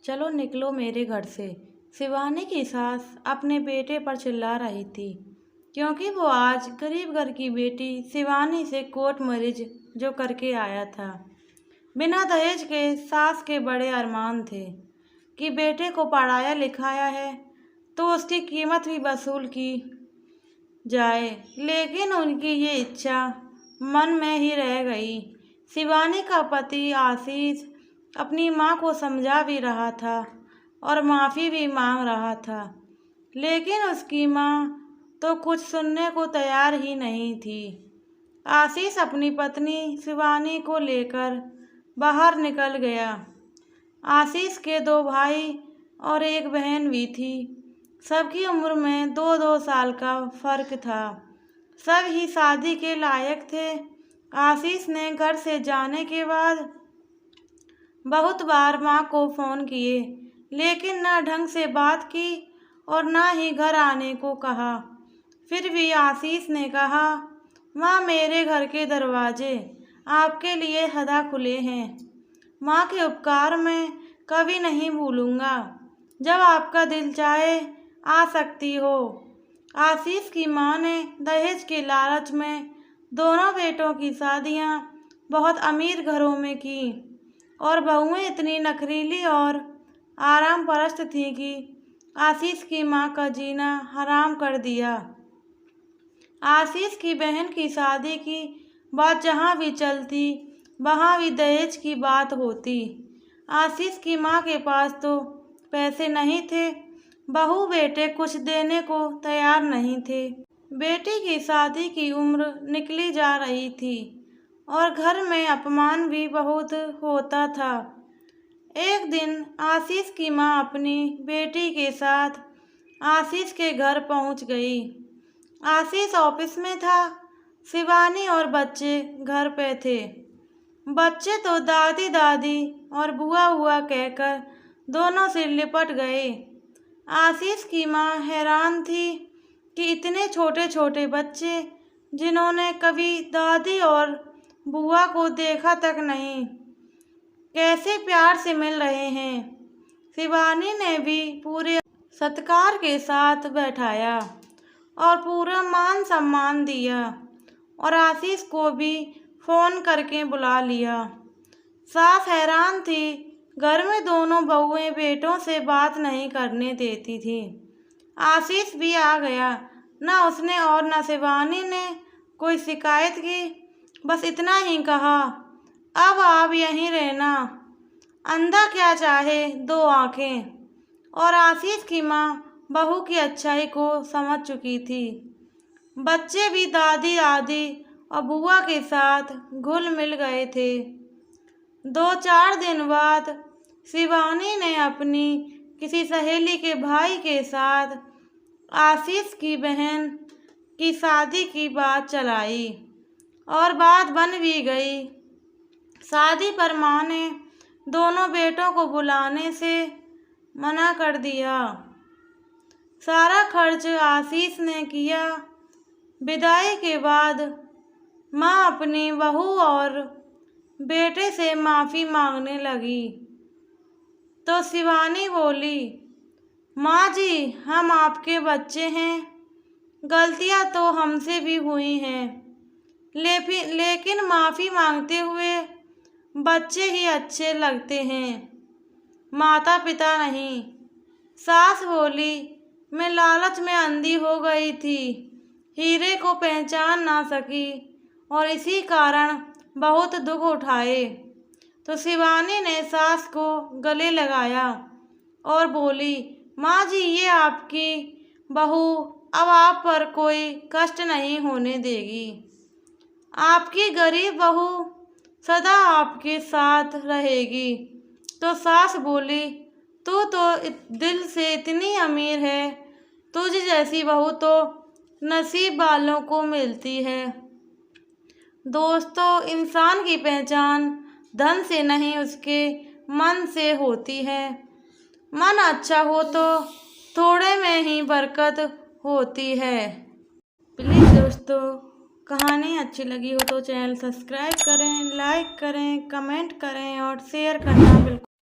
चलो निकलो मेरे घर से। शिवानी की सास अपने बेटे पर चिल्ला रही थी, क्योंकि वो आज गरीब घर की बेटी शिवानी से कोर्ट मैरिज जो करके आया था। बिना दहेज के सास के बड़े अरमान थे कि बेटे को पढ़ाया लिखाया है तो उसकी कीमत भी वसूल की जाए, लेकिन उनकी ये इच्छा मन में ही रह गई। शिवानी का पति आशीष अपनी माँ को समझा भी रहा था और माफ़ी भी मांग रहा था, लेकिन उसकी माँ तो कुछ सुनने को तैयार ही नहीं थी। आशीष अपनी पत्नी शिवानी को लेकर बाहर निकल गया। आशीष के 2 भाई और 1 बहन भी थी। सबकी उम्र में 2-2 साल का फ़र्क था। सब ही शादी के लायक थे। आशीष ने घर से जाने के बाद बहुत बार माँ को फ़ोन किए, लेकिन न ढंग से बात की और न ही घर आने को कहा। फिर भी आशीष ने कहा, माँ मेरे घर के दरवाजे आपके लिए सदा खुले हैं। माँ के उपकार मैं कभी नहीं भूलूंगा। जब आपका दिल चाहे आ सकती हो। आशीष की माँ ने दहेज के लालच में दोनों बेटों की शादियाँ बहुत अमीर घरों में की और बहुएं इतनी नखरीली और आराम परस्त थीं कि आशीष की माँ का जीना हराम कर दिया। आशीष की बहन की शादी की बात जहाँ भी चलती वहाँ भी दहेज की बात होती। आशीष की माँ के पास तो पैसे नहीं थे, बहू बेटे कुछ देने को तैयार नहीं थे। बेटी की शादी की उम्र निकली जा रही थी और घर में अपमान भी बहुत होता था। एक दिन आशीष की माँ अपनी बेटी के साथ आशीष के घर पहुँच गई। आशीष ऑफिस में था, शिवानी और बच्चे घर पे थे। बच्चे तो दादी दादी और बुआ बुआ कहकर दोनों से लिपट गए। आशीष की माँ हैरान थी कि इतने छोटे छोटे बच्चे जिन्होंने कभी दादी और बुआ को देखा तक नहीं, कैसे प्यार से मिल रहे हैं। शिवानी ने भी पूरे सत्कार के साथ बैठाया और पूरा मान सम्मान दिया और आशीष को भी फ़ोन करके बुला लिया। सास हैरान थी, घर में दोनों बहुएं बेटों से बात नहीं करने देती थी। आशीष भी आ गया। न उसने और न शिवानी ने कोई शिकायत की, बस इतना ही कहा, अब आप यहीं रहना, अंधा क्या चाहे 2 आँखें। और आशीष की माँ बहू की अच्छाई को समझ चुकी थी। बच्चे भी दादी दादी और बुआ के साथ घुल मिल गए थे। 2-4 दिन बाद शिवानी ने अपनी किसी सहेली के भाई के साथ आशीष की बहन की शादी की बात चलाई और बात बन भी गई। शादी पर माँ ने दोनों बेटों को बुलाने से मना कर दिया। सारा खर्च आशीष ने किया। विदाई के बाद माँ अपनी बहू और बेटे से माफ़ी मांगने लगी तो शिवानी बोली, माँ जी हम आपके बच्चे हैं, गलतियाँ तो हमसे भी हुई हैं, लेकिन माफ़ी मांगते हुए बच्चे ही अच्छे लगते हैं, माता पिता नहीं। सास बोली, मैं लालच में अंधी हो गई थी, हीरे को पहचान ना सकी और इसी कारण बहुत दुख उठाए। तो शिवानी ने सास को गले लगाया और बोली, माँ जी ये आपकी बहू अब आप पर कोई कष्ट नहीं होने देगी। आपकी गरीब बहू सदा आपके साथ रहेगी। तो सास बोली, तू तो दिल से इतनी अमीर है, तुझ जैसी बहू तो नसीब वालों को मिलती है। दोस्तों, इंसान की पहचान धन से नहीं उसके मन से होती है। मन अच्छा हो तो थोड़े में ही बरकत होती है। प्लीज़ दोस्तों, कहानी अच्छी लगी हो तो चैनल सब्सक्राइब करें, लाइक करें, कमेंट करें और शेयर करना बिल्कुल